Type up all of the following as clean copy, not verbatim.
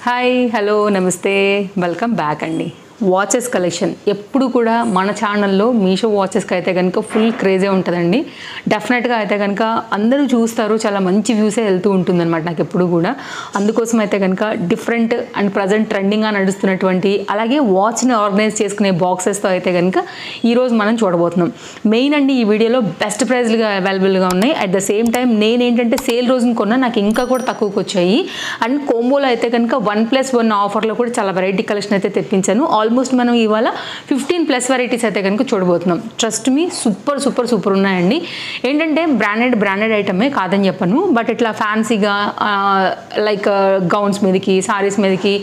Hi hello నమస్తే welcome back అండి. Watches collection ఎప్పుడు కూడా మన ఛానల్లో మీషో వాచెస్కి అయితే కనుక ఫుల్ క్రేజే ఉంటుందండి. డెఫినెట్గా అయితే కనుక అందరూ చూస్తారు, చాలా మంచి వ్యూసే వెళ్తూ ఉంటుందన్నమాట నాకు ఎప్పుడు కూడా. అందుకోసం అయితే కనుక డిఫరెంట్ అండ్ ప్రజెంట్ ట్రెండింగ్గా నడుస్తున్నటువంటి అలాగే వాచ్ని ఆర్గనైజ్ చేసుకునే బాక్సెస్తో అయితే కనుక ఈరోజు మనం చూడబోతున్నాం. మెయిన్ అండి ఈ వీడియోలో బెస్ట్ ప్రైస్లుగా అవైలబుల్గా ఉన్నాయి. అట్ ద సేమ్ టైం నేనేంటంటే సేల్ రోజున కొన్నా నాకు ఇంకా కూడా తక్కువకి వచ్చాయి. అండ్ కోంబోలో అయితే కనుక 1+1 ఆఫర్లో కూడా చాలా వెరైటీ కలెక్షన్ అయితే తెప్పించాను. ఆల్మోస్ట్ మనం ఇవాళ 15+ వెరైటీస్ అయితే కనుక చూడబోతున్నాం. ట్రస్ట్ మీ సూపర్ ఉన్నాయండి. ఏంటంటే బ్రాండెడ్ ఐటమే కాదని చెప్పను, బట్ ఇట్లా ఫ్యాన్సీగా లైక్ గౌన్స్ మీదకి, సారీస్ మీదకి,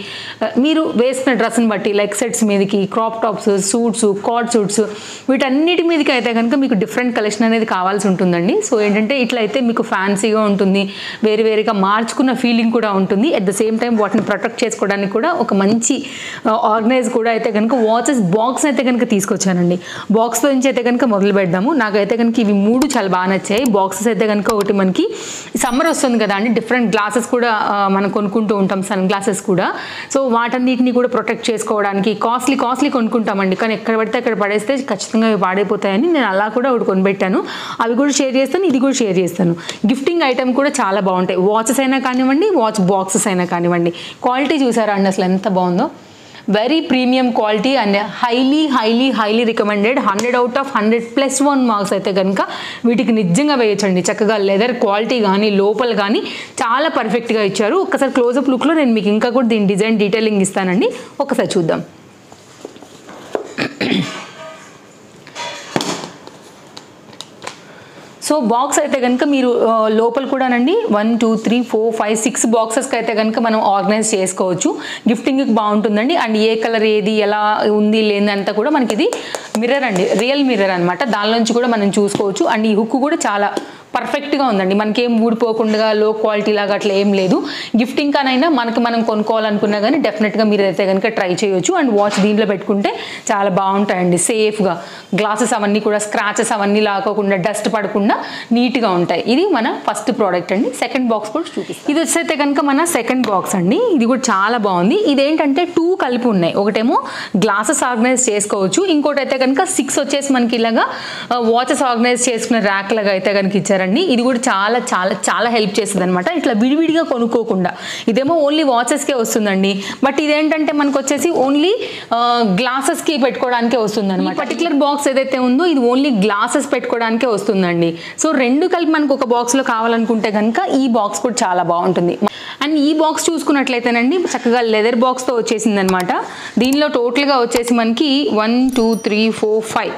మీరు వేసుకున్న డ్రెస్ని బట్టి లైక్ సెట్స్ మీదకి, crop tops, suits, card suits, వీటన్నిటి మీదకి అయితే కనుక మీకు డిఫరెంట్ కలెక్షన్ అనేది కావాల్సి ఉంటుందండి. సో ఏంటంటే ఇట్లా అయితే మీకు ఫ్యాన్సీగా ఉంటుంది, వేరుగా మార్చుకున్న ఫీలింగ్ కూడా ఉంటుంది. అట్ ద సేమ్ టైం వాటిని ప్రొటెక్ట్ చేసుకోవడానికి కూడా ఒక మంచి ఆర్గనైజ్ కూడా అయితే కనుక వాచెస్ బాక్స్ అయితే కనుక తీసుకొచ్చానండి. బాక్స్తో నుంచి అయితే కనుక మొదలు పెడదాము. నాకైతే కనుక ఇవి 3 చాలా బాగా నచ్చాయి. బాక్సెస్ అయితే కనుక ఒకటి మనకి సమ్మర్ వస్తుంది కదా అండి, డిఫరెంట్ గ్లాసెస్ కూడా మనం కొనుక్కుంటూ ఉంటాం, సన్ గ్లాసెస్ కూడా. సో వాటన్నిటిని కూడా ప్రొటెక్ట్ చేసుకోవడానికి కాస్ట్లీ కొనుక్కుంటామండి, కానీ ఎక్కడ పడితే అక్కడ పడేస్తే ఖచ్చితంగా అవి పాడైపోతాయని నేను అలా కూడా ఒకటి కొనిపెట్టాను. అవి కూడా షేర్ చేస్తాను, ఇది కూడా షేర్ చేస్తాను. గిఫ్టింగ్ ఐటమ్ కూడా చాలా బాగుంటాయి. వాచెస్ అయినా కానివ్వండి, వాచ్ బాక్సెస్ అయినా కానివ్వండి. క్వాలిటీ చూసారా అండి అసలు ఎంత బాగుందో. Very premium quality and highly recommended. 100/100+1 marks అయితే కనుక వీటికి నిజంగా వేయచ్చండి. చక్కగా లెదర్ క్వాలిటీ కానీ లోపల కానీ చాలా పర్ఫెక్ట్గా ఇచ్చారు. ఒక్కసారి క్లోజప్ లుక్లో నేను మీకు ఇంకా కూడా దీని డిజైన్ డీటెయిలింగ్ ఇస్తానండి, ఒకసారి చూద్దాం. సో బాక్స్ అయితే కనుక మీరు లోపల కూడానండి 1 2 3 4 5 6 బాక్సెస్కి అయితే కనుక మనం ఆర్గనైజ్ చేసుకోవచ్చు. గిఫ్టింగ్కి బాగుంటుందండి. అండ్ ఏ కలర్ ఏది ఎలా ఉంది లేని అంతా కూడా మనకి ఇది మిర్రర్ అండి, రియల్ మిర్రర్ అనమాట. దానిలోంచి కూడా మనం చూసుకోవచ్చు. అండ్ ఈ హుక్ కూడా చాలా పర్ఫెక్ట్గా ఉందండి, మనకేం ఊడిపోకుండా లో క్వాలిటీ లాగా అట్లా ఏం లేదు. గిఫ్టింగ్ కానైనా మనం కొనుక్కోవాలనుకున్నా కానీ డెఫినెట్గా మీరు అయితే కనుక ట్రై చేయొచ్చు. అండ్ వాచ్ దీంట్లో పెట్టుకుంటే చాలా బాగుంటాయండి, సేఫ్గా. గ్లాసెస్ అవన్నీ కూడా స్క్రాచెస్ అవన్నీ లాకోకుండా, డస్ట్ పడకుండా నీట్గా ఉంటాయి. ఇది మన ఫస్ట్ ప్రోడక్ట్ అండి. సెకండ్ బాక్స్ కూడా చూపిస్తాం. ఇది వచ్చేస్తే కనుక మన సెకండ్ బాక్స్ అండి. ఇది కూడా చాలా బాగుంది. ఇదేంటంటే 2 కలిపి ఉన్నాయి. ఒకటేమో గ్లాసెస్ ఆర్గనైజ్ చేసుకోవచ్చు, ఇంకోటి అయితే కనుక 6 వచ్చేసి మనకి ఇలాగా వాచెస్ ఆర్గనైజ్ చేసుకునే ర్యాక్ లాగా అయితే కనుక ఇచ్చారండి. ఇది కూడా చాలా హెల్ప్ చేస్తుంది అనమాట, ఇట్లా విడివిడిగా కొనుక్కోకుండా. ఇదేమో ఓన్లీ వాచెస్కే వస్తుందండి, బట్ ఇదేంటంటే మనకు వచ్చేసి ఓన్లీ గ్లాసెస్కి పెట్టుకోవడానికే వస్తుంది అనమాట. పర్టికులర్ బాక్స్ ఏదైతే ఉందో ఇది ఓన్లీ గ్లాసెస్ పెట్టుకోవడానికే వస్తుందండి. సో 2 కలిపి మనకు ఒక బాక్స్లో కావాలనుకుంటే కనుక ఈ బాక్స్ కూడా చాలా బాగుంటుంది. అండ్ ఈ బాక్స్ చూసుకున్నట్లయితేనండి చక్కగా లెదర్ బాక్స్తో వచ్చేసింది అనమాట. దీనిలో టోటల్గా వచ్చేసి మనకి 1 2 3 4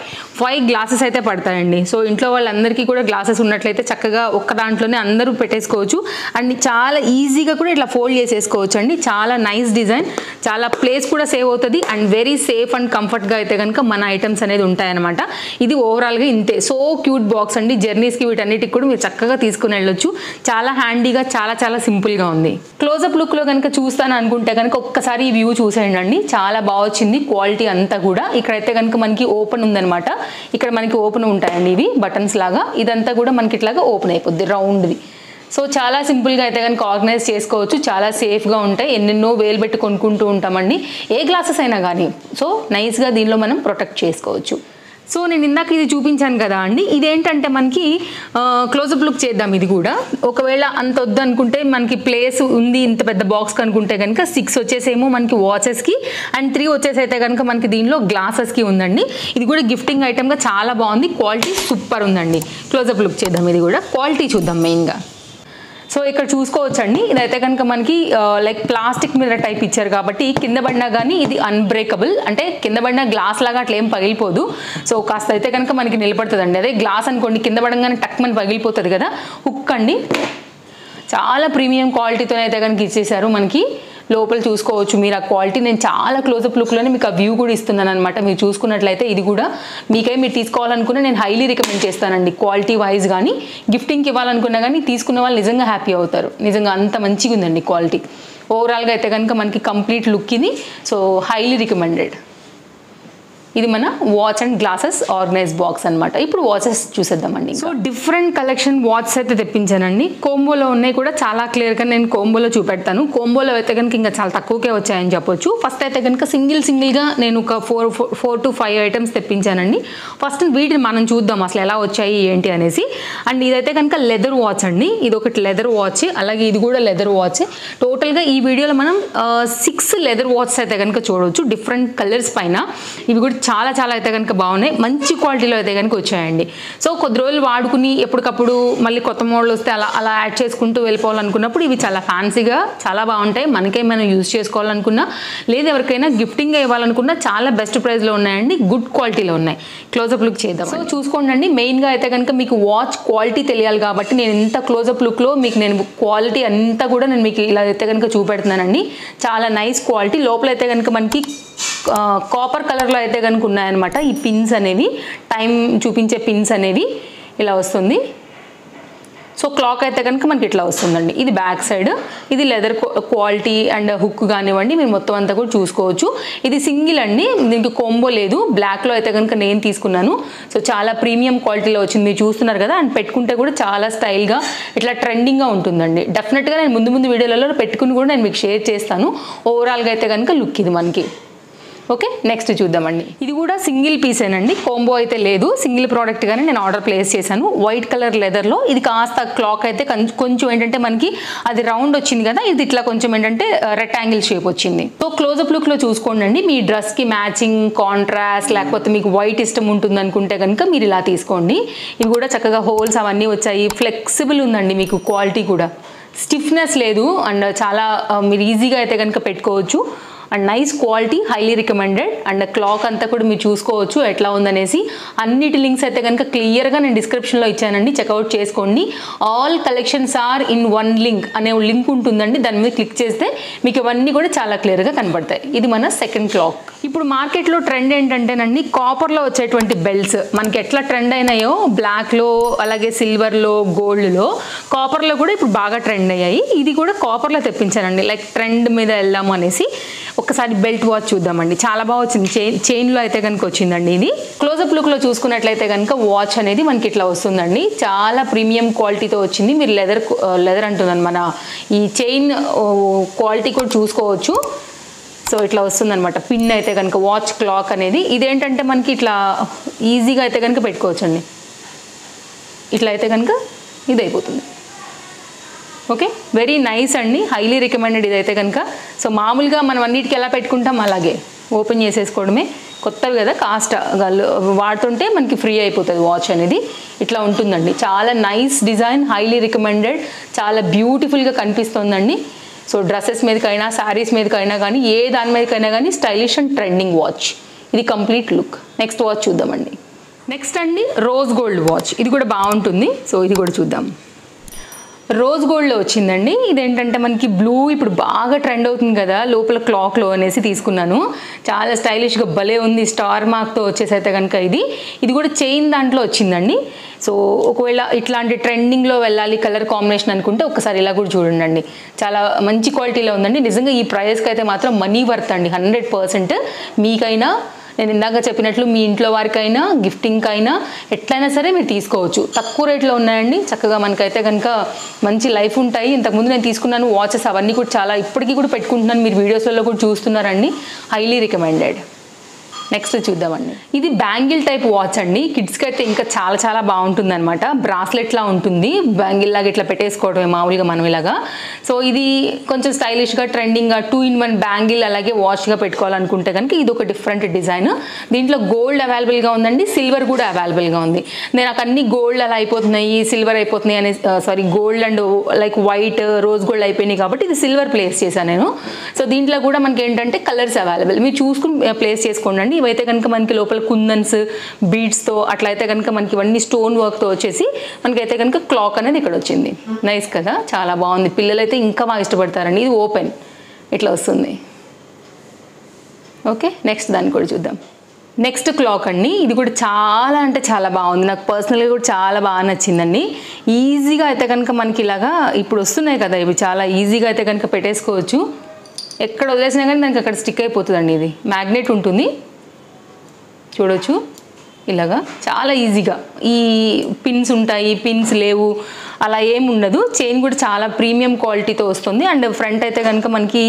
5 గ్లాసెస్ అయితే పడతాయండి. సో ఇంట్లో వాళ్ళందరికీ కూడా గ్లాసెస్ ఉన్నట్లయితే చక్కగా ఒక్క దాంట్లోనే అందరూ పెట్టేసుకోవచ్చు. అండ్ చాలా ఈజీగా కూడా ఇట్లా ఫోల్డ్ చేసేసుకోవచ్చు అండి. చాలా నైస్ డిజైన్, చాలా ప్లేస్ కూడా సేవ్ అవుతుంది. అండ్ వెరీ సేఫ్ అండ్ కంఫర్ట్గా అయితే కనుక మన ఐటమ్స్ అనేది ఉంటాయన్నమాట. ఇది ఓవరాల్గా ఇంతే. సో క్యూట్ బాక్స్ అండి. జర్నీస్కి వీటన్నిటికి కూడా మీరు చక్కగా తీసుకుని వెళ్ళొచ్చు. చాలా హ్యాండీగా, చాలా సింపుల్గా ఉంది. క్లోజప్ లుక్లో కనుక చూస్తాను అనుకుంటే కనుక ఒక్కసారి ఈ వ్యూ చూసేయండి అండి, చాలా బాగా వచ్చింది క్వాలిటీ అంతా కూడా. ఇక్కడైతే కనుక మనకి ఓపెన్ ఉందనమాట, ఇక్కడ మనకి ఓపెన్ ఉంటాయండి ఇవి బటన్స్ లాగా. ఇదంతా కూడా మనకి ఇట్లాగా ఓపెన్ అయిపోద్ది రౌండ్ది. సో చాలా సింపుల్గా అయితే కనుక ఆర్గనైజ్ చేసుకోవచ్చు, చాలా సేఫ్గా ఉంటాయి. ఎన్నెన్నో వేలు పెట్టి కొనుక్కుంటూ ఉంటామండి ఏ గ్లాసెస్ అయినా కానీ. సో నైస్గా దీనిలో మనం ప్రొటెక్ట్ చేసుకోవచ్చు. సో నేను ఇందాక ఇది చూపించాను కదా అండి, ఇదేంటంటే మనకి క్లోజప్ లుక్ చేద్దాం. ఇది కూడా ఒకవేళ అంత వద్దు అనుకుంటే మనకి ప్లేస్ ఉంది ఇంత పెద్ద బాక్స్ కనుకుంటే కనుక 6 వచ్చేసేమో మనకి వాచెస్కి అండ్ 3 వచ్చేసి అయితే కనుక మనకి దీనిలో గ్లాసెస్కి ఉందండి. ఇది కూడా గిఫ్టింగ్ ఐటమ్గా చాలా బాగుంది, క్వాలిటీ సూపర్ ఉందండి. క్లోజప్ లుక్ చేద్దాం, ఇది కూడా క్వాలిటీ చూద్దాం మెయిన్గా. సో ఇక్కడ చూసుకోవచ్చండి, ఇదైతే కనుక మనకి లైక్ ప్లాస్టిక్ మిర్రర్ టైప్ ఇచ్చారు కాబట్టి కింద పడినా కానీ ఇది అన్బ్రేకబుల్, అంటే కింద పడిన గ్లాస్ లాగా అట్లా ఏం పగిలిపోదు. సో కాస్త అయితే కనుక మనకి నిలబడుతుందండి. అదే గ్లాస్ అనుకోండి కింద పడంగానే టక్ మన పగిలిపోతుంది కదా. హుక్ అండి, చాలా ప్రీమియం క్వాలిటీతో అయితే కనుక ఇచ్చేసారు మనకి. లోపల చూసుకోవచ్చు మీరు ఆ క్వాలిటీ. నేను చాలా క్లోజప్ లుక్లోనే మీకు ఆ వ్యూ కూడా ఇస్తున్నాను అనమాట. మీరు చూసుకున్నట్లయితే ఇది కూడా మీరు తీసుకోవాలనుకున్నా నేను హైలీ రికమెండ్ చేస్తానండి. క్వాలిటీ వైజ్ కానీ గిఫ్టింగ్కి ఇవ్వాలనుకున్నా కానీ తీసుకున్న వాళ్ళు నిజంగా హ్యాపీ అవుతారు. నిజంగా అంత మంచిగా ఉందండి క్వాలిటీ. ఓవరాల్గా అయితే కనుక మనకి కంప్లీట్ లుక్ ఇది. So highly recommended. ఇది మన watch and glasses organise box అనమాట. ఇప్పుడు వాచెస్ చూసేద్దామండి. సో డిఫరెంట్ కలెక్షన్ వాచెస్ అయితే తెప్పించానండి. కోంబోలో ఉన్నాయి కూడా, చాలా క్లియర్గా నేను కోంబోలో చూపెడతాను. కోంబోలో అయితే కనుక ఇంకా చాలా తక్కువకే వచ్చాయని చెప్పొచ్చు. ఫస్ట్ అయితే కనుక సింగిల్గా నేను ఒక 4 to 5 ఐటమ్స్ తెప్పించానండి. ఫస్ట్ వీటిని మనం చూద్దాం అసలు ఎలా వచ్చాయి ఏంటి అనేసి. అండ్ ఇదైతే కనుక లెదర్ వాచ్ అండి. ఇది ఒకటి లెదర్ వాచ్, అలాగే ఇది కూడా లెదర్ వాచ్. టోటల్గా ఈ వీడియోలో మనం 6 లెదర్ వాచెస్ అయితే కనుక చూడవచ్చు డిఫరెంట్ కలర్స్ పైన. ఇవి కూడా చాలా చాలా అయితే కనుక బాగున్నాయి, మంచి క్వాలిటీలో అయితే కనుక వచ్చాయండి. సో కొద్ది రోజులు వాడుకుని ఎప్పటికప్పుడు మళ్ళీ కొత్త మోడల్ వస్తే అలా యాడ్ చేసుకుంటూ వెళ్ళిపోవాలనుకున్నప్పుడు ఇవి చాలా ఫ్యాన్సీగా చాలా బాగుంటాయి. మనకేమైనా యూజ్ చేసుకోవాలనుకున్నా లేదా ఎవరికైనా గిఫ్టింగ్గా ఇవ్వాలనుకున్నా చాలా బెస్ట్ ప్రైస్లో ఉన్నాయండి, గుడ్ క్వాలిటీలో ఉన్నాయి. క్లోజప్ లుక్ చేద్దాం. సో చూసుకోండి, మెయిన్గా అయితే కనుక మీకు వాచ్ క్వాలిటీ తెలియాలి కాబట్టి నేను ఇంత క్లోజప్ లుక్లో మీకు నేను క్వాలిటీ అంతా కూడా నేను మీకు ఇలా అయితే కనుక చూపెడుతున్నానండి. చాలా నైస్ క్వాలిటీ. లోపల అయితే కనుక మనకి కాపర్ కలర్లో అయితే కనుక ఉన్నాయన్నమాట. ఈ పిన్స్ అనేవి టైం చూపించే పిన్స్ అనేవి ఇలా వస్తుంది. సో క్లాక్ అయితే కనుక మనకి ఇట్లా వస్తుందండి. ఇది బ్యాక్ సైడ్, ఇది లెదర్ క్వాలిటీ అండ్ హుక్ కానివ్వండి మీరు మొత్తం అంతా కూడా చూసుకోవచ్చు. ఇది సింగిల్ అండి, దీనికి కోంబో లేదు. బ్లాక్లో అయితే కనుక నేను తీసుకున్నాను. సో చాలా ప్రీమియం క్వాలిటీలో వచ్చింది, మీరు చూస్తున్నారు కదా. అండ్ పెట్టుకుంటే కూడా చాలా స్టైల్గా ఇట్లా ట్రెండింగ్గా ఉంటుందండి. డెఫినెట్గా నేను ముందు వీడియోలలో పెట్టుకుని కూడా నేను మీకు షేర్ చేస్తాను. ఓవరాల్గా అయితే కనుక లుక్ ఇది మనకి. ఓకే, నెక్స్ట్ చూద్దామండి. ఇది కూడా సింగిల్ పీసేనండి, కోంబో అయితే లేదు. సింగిల్ ప్రోడక్ట్ గానే నేను ఆర్డర్ ప్లేస్ చేశాను. వైట్ కలర్ లెదర్లో. ఇది కాస్త క్లాక్ అయితే కొంచెం ఏంటంటే మనకి అది రౌండ్ వచ్చింది కదా, ఇది ఇట్లా కొంచెం ఏంటంటే రెక్టాంగిల్ షేప్ వచ్చింది. సో క్లోజప్ లుక్లో చూసుకోండి, మీ డ్రెస్కి మ్యాచింగ్ కాంట్రాస్ట్ లేకపోతే మీకు వైట్ ఇష్టం ఉంటుంది అనుకుంటే కనుక మీరు ఇలా తీసుకోండి. ఇవి కూడా చక్కగా హోల్స్ అవన్నీ వచ్చాయి. ఫ్లెక్సిబుల్ ఉందండి, మీకు క్వాలిటీ కూడా స్టిఫ్నెస్ లేదు. అండ్ చాలా మీరు ఈజీగా అయితే కనుక పెట్టుకోవచ్చు. And nice quality, highly recommended. And clock అంతా కూడా మీరు చూసుకోవచ్చు ఎట్లా ఉందనేసి. అన్నిటి లింక్స్ అయితే కనుక క్లియర్గా నేను డిస్క్రిప్షన్లో ఇచ్చానండి, చెక్అవుట్ చేసుకోండి. All collections are in one link అనే లింక్ ఉంటుందండి, దాని మీద క్లిక్ చేస్తే మీకు ఇవన్నీ కూడా చాలా క్లియర్గా కనపడతాయి. ఇది మన సెకండ్ క్లాక్. ఇప్పుడు మార్కెట్లో ట్రెండ్ ఏంటంటేనండి, కాపర్లో వచ్చేటువంటి బెల్ట్స్ మనకి ఎట్లా ట్రెండ్ అయినాయో బ్లాక్లో అలాగే సిల్వర్లో గోల్డ్లో, కాపర్లో కూడా ఇప్పుడు బాగా ట్రెండ్ అయ్యాయి. ఇది కూడా కాపర్లో తెప్పించానండి, లైక్ ట్రెండ్ మీద వెళ్దాము అనేసి. ఒకసారి బెల్ట్ వాచ్ చూద్దామండి, చాలా బాగా వచ్చింది. చైన్లో అయితే కనుక వచ్చిందండి. ఇది క్లోజప్ లుక్లో చూసుకున్నట్లయితే కనుక వాచ్ అనేది మనకి ఇట్లా వస్తుందండి. చాలా ప్రీమియం క్వాలిటీతో వచ్చింది. మీరు లెదర్ అంటున్నాను, మన ఈ చైన్ క్వాలిటీ కూడా చూసుకోవచ్చు. సో ఇట్లా వస్తుందన్నమాట. పిన్ అయితే కనుక వాచ్ క్లాక్ అనేది ఇదేంటంటే మనకి ఇట్లా ఈజీగా అయితే కనుక పెట్టుకోవచ్చు అండి. ఇట్లా అయితే కనుక ఇది అయిపోతుంది. ఓకే, వెరీ నైస్ అండి, హైలీ రికమెండెడ్ ఇదైతే కనుక. సో మామూలుగా మనం అన్నిటికీ ఎలా పెట్టుకుంటాం అలాగే ఓపెన్ చేసేసుకోవడమే. కొత్తవి కదా, కాస్ట్ వాడుతుంటే మనకి ఫ్రీ అయిపోతుంది వాచ్ అనేది. ఇట్లా ఉంటుందండి, చాలా నైస్ డిజైన్, హైలీ రికమెండెడ్, చాలా బ్యూటిఫుల్గా కనిపిస్తుందండి. సో డ్రెస్సెస్ మీదకైనా శారీస్ మీదకైనా కానీ ఏ దాని మీదకైనా కానీ స్టైలిష్ అండ్ ట్రెండింగ్ వాచ్. ఇది కంప్లీట్ లుక్. నెక్స్ట్ వాచ్ చూద్దామండి. నెక్స్ట్ అండి రోజ్ గోల్డ్ వాచ్. ఇది కూడా బాగుంటుంది. సో ఇది కూడా చూద్దాం. రోజ్ గోల్డ్లో వచ్చిందండి. ఇదేంటంటే మనకి బ్లూ ఇప్పుడు బాగా ట్రెండ్ అవుతుంది కదా లోపల క్లాక్లో అనేసి తీసుకున్నాను. చాలా స్టైలిష్గా భలే ఉంది, స్టార్ మార్క్తో వచ్చేసి అయితే కనుక ఇది కూడా చైన్ దాంట్లో వచ్చిందండి. సో ఒకవేళ ఇట్లాంటి ట్రెండింగ్లో వెళ్ళాలి కలర్ కాంబినేషన్ అనుకుంటే ఒకసారి ఇలా కూడా చూడండి, చాలా మంచి క్వాలిటీలో ఉందండి. నిజంగా ఈ ప్రైస్కి అయితే మాత్రం మనీ వర్త్ అండి 100%. మీకైనా నేను ఇందాక చెప్పినట్లు మీ ఇంట్లో వారికైనా గిఫ్టింగ్కైనా ఎట్లయినా సరే మీరు తీసుకోవచ్చు. తక్కువ రేట్లో ఉన్నాయండి, చక్కగా మనకైతే కనుక మంచి లైఫ్ ఉంటాయి. ఇంతకుముందు నేను తీసుకున్నాను వాచెస్, అవన్నీ కూడా చాలా ఇప్పటికీ కూడా పెట్టుకుంటున్నాను, మీరు వీడియోస్లో కూడా చూస్తున్నారండి. Highly recommended. నెక్స్ట్ చూద్దామండి. ఇది బ్యాంగిల్ టైప్ వాచ్ అండి. కిడ్స్కి అయితే ఇంకా చాలా చాలా బాగుంటుంది అనమాట. బ్రాస్లెట్లా ఉంటుంది, బ్యాంగిల్ లాగా ఇట్లా పెట్టేసుకోవడమే మామూలుగా మనం ఇలాగా. సో ఇది కొంచెం స్టైలిష్గా ట్రెండింగ్గా 2-in-1 బ్యాంగిల్ అలాగే వాచ్గా పెట్టుకోవాలనుకుంటే కనుక ఇది ఒక డిఫరెంట్ డిజైన్. దీంట్లో గోల్డ్ అవైలబుల్గా ఉందండి, సిల్వర్ కూడా అవైలబుల్గా ఉంది. నేను నాకు అన్ని గోల్డ్ అలా అయిపోతున్నాయి, సిల్వర్ అయిపోతున్నాయి అనే gold and like white rose gold అయిపోయినాయి కాబట్టి ఇది సిల్వర్ ప్లేస్ చేశాను నేను. సో దీంట్లో కూడా మనకి ఏంటంటే కలర్స్ అవైలబుల్, మీరు చూసుకుని ప్లేస్ చేసుకోండి. ఇవైతే కనుక మనకి లోపల కుందన్స్ బీడ్స్తో అట్లయితే కనుక మనకి ఇవన్నీ స్టోన్ వర్క్తో వచ్చేసి మనకైతే కనుక క్లాక్ అనేది ఇక్కడ వచ్చింది. నైస్ కదా, చాలా బాగుంది. పిల్లలైతే ఇంకా బాగా ఇష్టపడతారండి. ఇది ఓపెన్ ఇట్లా వస్తుంది. ఓకే, నెక్స్ట్ దాన్ని కూడా చూద్దాం. నెక్స్ట్ క్లాక్ అండి. ఇది కూడా చాలా అంటే చాలా బాగుంది, నాకు పర్సనల్గా కూడా చాలా బాగా నచ్చిందండి. ఈజీగా అయితే కనుక మనకి ఇలాగా ఇప్పుడు వస్తున్నాయి కదా, ఇవి చాలా ఈజీగా అయితే కనుక పెట్టేసుకోవచ్చు. ఎక్కడ వదిలేసినా కానీ దానికి అక్కడ స్టిక్ అయిపోతుందండి. ఇది మ్యాగ్నెట్ ఉంటుంది చూడొచ్చు ఇలాగా చాలా ఈజీగా. ఈ పిన్స్ ఉంటాయి, పిన్స్ లేవు అలా ఏమి ఉండదు. చైన్ కూడా చాలా ప్రీమియం క్వాలిటీతో వస్తుంది. అండ్ ఫ్రంట్ అయితే కనుక మనకి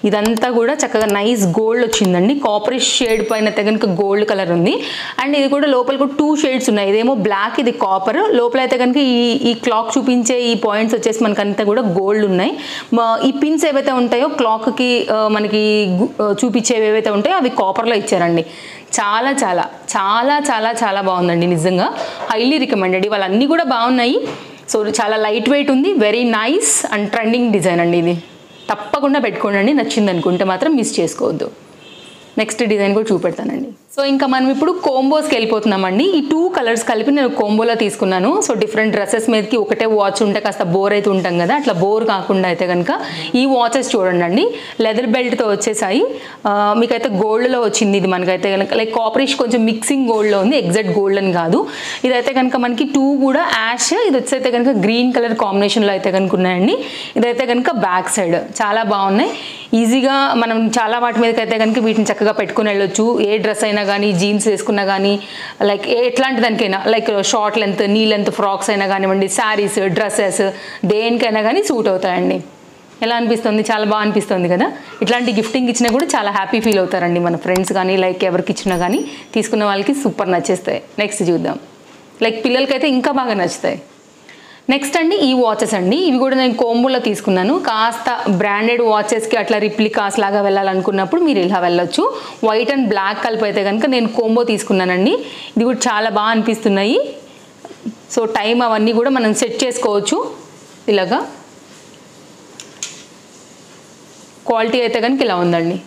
ఇదంతా కూడా చక్కగా నైస్ గోల్డ్ వచ్చిందండి. కాపరిష్ షేడ్ పైన అయితే కనుక గోల్డ్ కలర్ ఉంది. అండ్ ఇది కూడా లోపల కూడా 2 షేడ్స్ ఉన్నాయి. ఇదేమో బ్లాక్, ఇది కాపర్. లోపల అయితే కనుక ఈ క్లాక్ చూపించే ఈ పాయింట్స్ వచ్చేసి మనకంతా కూడా గోల్డ్ ఉన్నాయి. ఈ పిన్స్ ఏవైతే ఉంటాయో క్లాక్కి మనకి చూపించేవి ఏవైతే ఉంటాయో అవి కాపర్లో ఇచ్చారండి. చాలా చాలా చాలా చాలా చాలా బాగుందండి నిజంగా. Highly recommended. ఇవన్నీ కూడా బాగున్నాయి. సో చాలా లైట్ వెయిట్ ఉంది, very nice and trending design అండి. ఇది తప్పకుండా పెట్టుకోండి, నచ్చింది అనుకుంటే మాత్రం మిస్ చేసుకోవద్దు. నెక్స్ట్ డిజైన్ కూడా చూపెడతానండి. సో ఇంకా మనం ఇప్పుడు కోంబోస్కి వెళ్ళిపోతున్నామండి. ఈ 2 కలర్స్ కలిపి నేను కోంబోలో తీసుకున్నాను. సో డిఫరెంట్ డ్రెస్సెస్ మీదకి ఒకటే వాచ్ ఉంటే కాస్త బోర్ అయితే ఉంటాం కదా, అట్లా బోర్ కాకుండా అయితే కనుక ఈ వాచెస్ చూడండి అండి. లెదర్ బెల్ట్తో వచ్చేసాయి. మీకైతే గోల్డ్లో వచ్చింది. ఇది మనకైతే కనుక లైక్ కాపరిష్ కొంచెం మిక్సింగ్ గోల్డ్లో ఉంది, ఎగ్జాక్ట్ గోల్డ్ అని కాదు. ఇదైతే కనుక మనకి 2 కూడా యాష్, ఇది వచ్చైతే కనుక గ్రీన్ కలర్ కాంబినేషన్లో అయితే కనుక ఉన్నాయండి. ఇదైతే కనుక బ్యాక్ సైడ్ చాలా బాగున్నాయి. ఈజీగా మనం చాలా వాటి మీదకి అయితే కనుక వీటిని చక్కగా పెట్టుకుని వెళ్ళొచ్చు. ఏ డ్రెస్ అయినా కానీ, జీన్స్ వేసుకున్నా కానీ, లైక్ ఎట్లాంటి దానికైనా, like short length, knee length frocks అయినా కానివ్వండి, శారీస్, డ్రెస్సెస్ దేనికైనా కానీ సూట్ అవుతాయండి. ఎలా అనిపిస్తుంది? చాలా బాగా అనిపిస్తుంది కదా. ఇట్లాంటి గిఫ్టింగ్ ఇచ్చినా కూడా చాలా హ్యాపీ ఫీల్ అవుతారండి మన ఫ్రెండ్స్ కానీ, లైక్ ఎవరికి ఇచ్చినా కానీ తీసుకున్న వాళ్ళకి సూపర్ నచ్చేస్తాయి. నెక్స్ట్ చూద్దాం. లైక్ పిల్లలకైతే ఇంకా బాగా నచ్చుతాయి. నెక్స్ట్ అండి ఈ వాచెస్ అండి. ఇవి కూడా నేను కోంబోలో తీసుకున్నాను. కాస్త బ్రాండెడ్ వాచెస్కి అట్లా రిప్లికాస్ లాగా వెళ్ళాలనుకున్నప్పుడు మీరు ఇలా వెళ్ళొచ్చు. వైట్ అండ్ బ్లాక్ కలిపి అయితే కనుక నేను కోంబో తీసుకున్నానండి. ఇది కూడా చాలా బాగా అనిపిస్తున్నాయి. సో టైం అవన్నీ కూడా మనం సెట్ చేసుకోవచ్చు. ఇలాగా క్వాలిటీ అయితే కనుక ఇలా ఉందండి.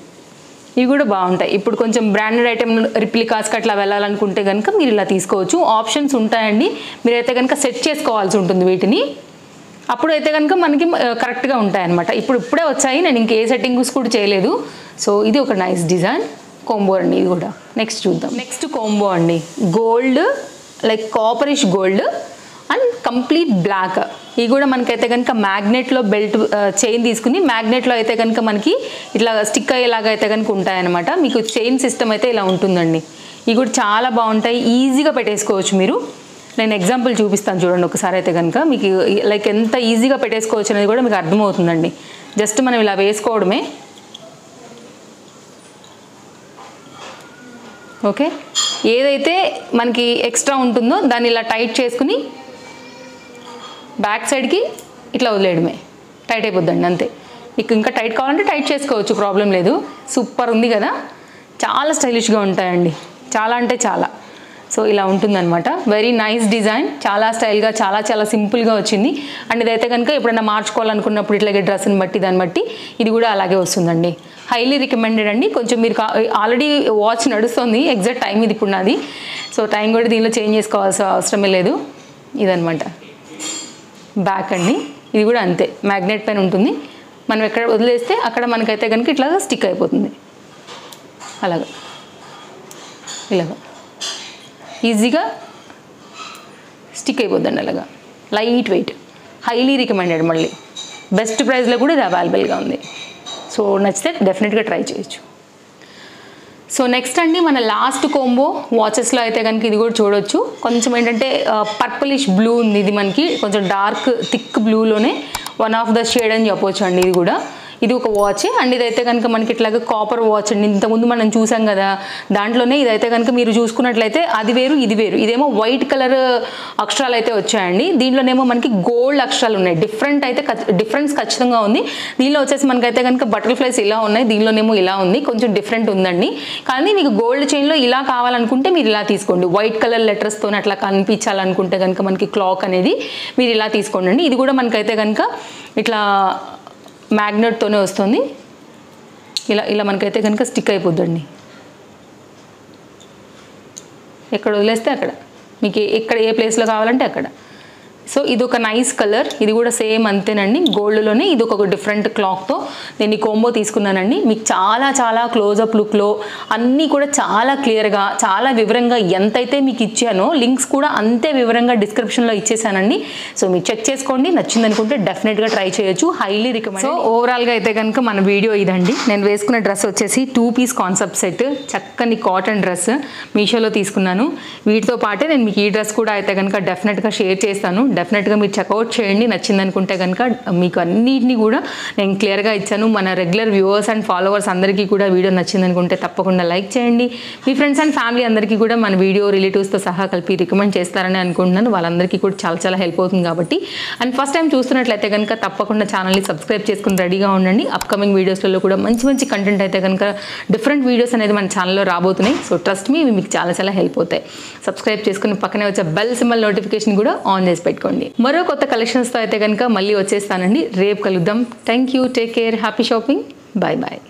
ఇవి కూడా బాగుంటాయి. ఇప్పుడు కొంచెం బ్రాండెడ్ ఐటెం రిప్లికాస్కి అట్లా వెళ్ళాలనుకుంటే కనుక మీరు ఇలా తీసుకోవచ్చు. ఆప్షన్స్ ఉంటాయండి. మీరైతే కనుక సెట్ చేసుకోవాల్సి ఉంటుంది వీటిని. అప్పుడైతే కనుక మనకి కరెక్ట్గా ఉంటాయన్నమాట. ఇప్పుడే వచ్చాయి, నేను ఇంకే సెట్టింగ్స్ కూడా చేయలేదు. సో ఇది ఒక నైస్ డిజైన్ కోంబో అండి. ఇది కూడా నెక్స్ట్ చూద్దాం. నెక్స్ట్ కోంబో అండి. Gold like copperish gold and complete black. ఇవి కూడా మనకైతే కనుక మ్యాగ్నెట్లో బెల్ట్ చైన్ తీసుకుని మ్యాగ్నెట్లో అయితే కనుక మనకి ఇట్లా స్టిక్ అయ్యేలాగా అయితే కనుక ఉంటాయన్నమాట. మీకు చైన్ సిస్టమ్ అయితే ఇలా ఉంటుందండి. ఇవి కూడా చాలా బాగుంటాయి, ఈజీగా పెట్టేసుకోవచ్చు మీరు. నేను ఎగ్జాంపుల్ చూపిస్తాను చూడండి ఒకసారి. అయితే కనుక మీకు లైక్ ఎంత ఈజీగా పెట్టేసుకోవచ్చు అనేది కూడా మీకు అర్థమవుతుందండి. జస్ట్ మనం ఇలా వేసుకోవడమే. ఓకే, ఏదైతే మనకి ఎక్స్ట్రా ఉంటుందో దాన్ని ఇలా టైట్ చేసుకుని బ్యాక్ సైడ్కి ఇట్లా వదిలేయడమే. టైట్ అయిపోద్దండి అంతే. మీకు ఇంకా టైట్ కావాలంటే టైట్ చేసుకోవచ్చు, ప్రాబ్లం లేదు. సూపర్ ఉంది కదా, చాలా స్టైలిష్గా ఉంటాయండి, చాలా అంటే చాలా. సో ఇలా ఉంటుందన్నమాట. వెరీ నైస్ డిజైన్, చాలా స్టైల్గా, చాలా చాలా సింపుల్గా వచ్చింది. అండ్ ఇదైతే కనుక ఎప్పుడైనా మార్చుకోవాలనుకున్నప్పుడు ఇట్లాగే డ్రెస్ని బట్టి దాన్ని బట్టి ఇది కూడా అలాగే వస్తుందండి. హైలీ రికమెండెడ్ అండి. కొంచెం మీరు ఆల్రెడీ వాచ్ నడుస్తుంది, ఎగ్జాక్ట్ టైం ఇది ఇప్పుడు నాది. సో టైం కూడా దీనిలో చేంజ్ చేసుకోవాల్సిన అవసరమే లేదు. ఇదనమాట బ్యాక్ అండి. ఇది కూడా అంతే, మ్యాగ్నెట్ పైన ఉంటుంది. మనం ఎక్కడ వదిలేస్తే అక్కడ మనకైతే కనుక ఇట్లా స్టిక్ అయిపోతుంది. అలాగా ఇలాగా ఈజీగా స్టిక్ అయిపోద్దండి. అలాగా లైట్ వెయిట్, హైలీ రికమెండెడ్. మళ్ళీ బెస్ట్ ప్రైస్లో కూడా ఇది అవైలబుల్గా ఉంది. సో నచ్చితే డెఫినెట్గా ట్రై చేయొచ్చు. సో నెక్స్ట్ అండి మన లాస్ట్ కోంబో వాచెస్లో అయితే కనుక ఇది కూడా చూడొచ్చు. కొంచెం ఏంటంటే పర్పులిష్ బ్లూ ఉంది. ఇది మనకి కొంచెం డార్క్ థిక్ బ్లూలోనే వన్ ఆఫ్ ద షేడ్ అని చెప్పొచ్చు అండి. ఇది కూడా ఇది ఒక వాచ్. అండ్ ఇదైతే కనుక మనకి ఇట్లాగా కాపర్ వాచ్ అండి. ఇంతకుముందు మనం చూసాం కదా దాంట్లోనే. ఇదైతే కనుక మీరు చూసుకున్నట్లయితే అది వేరు ఇది వేరు. ఇదేమో వైట్ కలర్ అక్షరాలు అయితే వచ్చాయండి. దీంట్లోనేమో మనకి గోల్డ్ అక్షరాలు ఉన్నాయి. డిఫరెన్స్ ఖచ్చితంగా ఉంది. దీనిలో వచ్చేసి మనకైతే కనుక బటర్ఫ్లైస్ ఇలా ఉన్నాయి, దీనిలోనేమో ఇలా ఉంది. కొంచెం డిఫరెంట్ ఉందండి. కానీ మీకు గోల్డ్ చైన్లో ఇలా కావాలనుకుంటే మీరు ఇలా తీసుకోండి. వైట్ కలర్ లెటర్స్తో అట్లా కనిపించాలనుకుంటే కనుక మనకి క్లాక్ అనేది మీరు ఇలా తీసుకోండి. ఇది కూడా మనకైతే కనుక ఇట్లా మ్యాగ్నెట్తోనే వస్తుంది. ఇలా మనకైతే కనుక స్టిక్ అయిపోద్దండి. ఎక్కడ వదిలేస్తే అక్కడ, మీకు ఎక్కడ ఏ ప్లేస్లో కావాలంటే అక్కడ. సో ఇది ఒక నైస్ కలర్, ఇది కూడా సేమ్ అంతేనండి, గోల్డ్లోనే ఇది ఒక డిఫరెంట్ క్లాత్తో నేను ఈ కోంబో తీసుకున్నానండి. మీకు చాలా చాలా క్లోజప్ లుక్లో అన్నీ కూడా చాలా క్లియర్గా చాలా వివరంగా ఎంతైతే మీకు ఇచ్చానో లింక్స్ కూడా అంతే వివరంగా డిస్క్రిప్షన్లో ఇచ్చేసానండి. సో మీరు చెక్ చేసుకోండి, నచ్చింది అనుకుంటే డెఫినెట్గా ట్రై చేయొచ్చు, హైలీ రికమెండ్. సో ఓవరాల్గా అయితే కనుక మన వీడియో ఇదండి. నేను వేసుకున్న డ్రెస్ వచ్చేసి 2 పీస్ కాన్సెప్ట్ సెట్, చక్కని కాటన్ డ్రెస్ మీషోలో తీసుకున్నాను. వీటితో పాటే నేను మీకు ఈ డ్రెస్ కూడా అయితే కనుక డెఫినెట్గా షేర్ చేస్తాను. డెఫినెట్గా మీరు చెక్అవుట్ చేయండి, నచ్చింది అనుకుంటే కనుక. మీకు అన్నిటిని కూడా నేను క్లియర్గా ఇచ్చాను. మన రెగ్యులర్ వ్యూవర్స్ అండ్ ఫాలోవర్స్ అందరికీ కూడా వీడియో నచ్చింది అనుకుంటే తప్పకుండా లైక్ చేయండి. మీ ఫ్రెండ్స్ అండ్ ఫ్యామిలీ అందరికీ కూడా మన వీడియో రిలేటివ్స్తో సహా కలిపి రికమెండ్ చేస్తారని అనుకుంటున్నాను. వాళ్ళందరికీ కూడా చాలా చాలా హెల్ప్ అవుతుంది కాబట్టి. అండ్ ఫస్ట్ టైం చూస్తున్నట్లయితే కనుక తప్పకుండా ఛానల్ని సబ్స్క్రైబ్ చేసుకుని రెడీగా ఉండండి. అప్కమింగ్ వీడియోస్లలో కూడా మంచి మంచి కంటెంట్ అయితే కనుక డిఫరెంట్ వీడియోస్ అనేది మన ఛానల్లో రాబోతున్నాయి. సో ట్రస్ట్ మీ, ఇవి మీకు చాలా చాలా హెల్ప్ అవుతాయి. సబ్స్క్రైబ్ చేసుకుని పక్కనే వచ్చే బెల్ సింబల్ నోటిఫికేషన్ కూడా ఆన్ చేసి పెట్టుకోండి. మరో కొత్త కలెక్షన్స్తో అయితే కనుక మళ్ళీ వచ్చేస్తానండి. రేపు కలుద్దాం. Thank you, take care, happy shopping, bye bye.